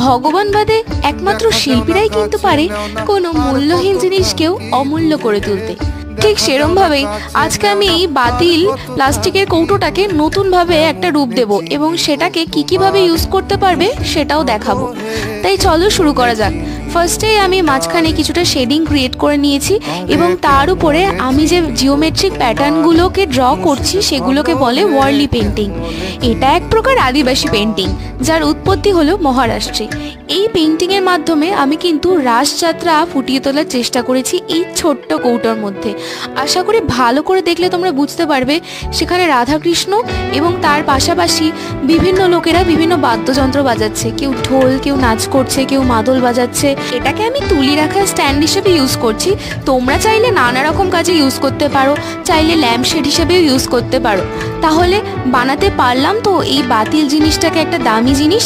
ভগবান বাদে একমাত্র শিল্পীরাই কিন্তু পারে কোনো মূল্যহীন জিনিসকেও অমূল্য করে তুলতে। ঠিক সেরম ভাবেই আজকে আমি এই বাতিল প্লাস্টিকের কৌটোটাকে নতুনভাবে একটা রূপ দেব এবং সেটাকে কি ভাবে ইউজ করতে পারবে সেটাও দেখাবো। তাই চলো শুরু করা যাক। ফার্স্টে আমি মাঝখানে কিছুটা শেডিং ক্রিয়েট করে নিয়েছি এবং তার উপরে আমি যে জিওমেট্রিক প্যাটার্নগুলোকে ড্র করছি সেগুলোকে বলে ওয়ার্লি পেন্টিং। এটা এক প্রকার আদিবাসী পেন্টিং যার উৎপত্তি হলো মহারাষ্ট্রে। এই পেন্টিংয়ের মাধ্যমে আমি কিন্তু রাসযাত্রা ফুটিয়ে তোলার চেষ্টা করেছি এই ছোট্ট কৌটোর মধ্যে। আশা করি ভালো করে দেখলে তোমরা বুঝতে পারবে সেখানে রাধাকৃষ্ণ এবং তার পাশাপাশি বিভিন্ন লোকেরা বিভিন্ন বাদ্যযন্ত্র বাজাচ্ছে, কেউ ঢোল, কেউ নাচ করছে, কেউ মাদল বাজাচ্ছে। এটাকে আমি তুলি রাখার স্ট্যান্ড হিসেবে ইউজ করছি। তোমরা চাইলে নানা রকম কাজে ইউজ করতে পারো, চাইলে ল্যাম্প শেড হিসেবেও ইউজ করতে পারো। তাহলে বানাতে পারলাম তো এই বাতিল জিনিসটাকে একটা দামি জিনিস।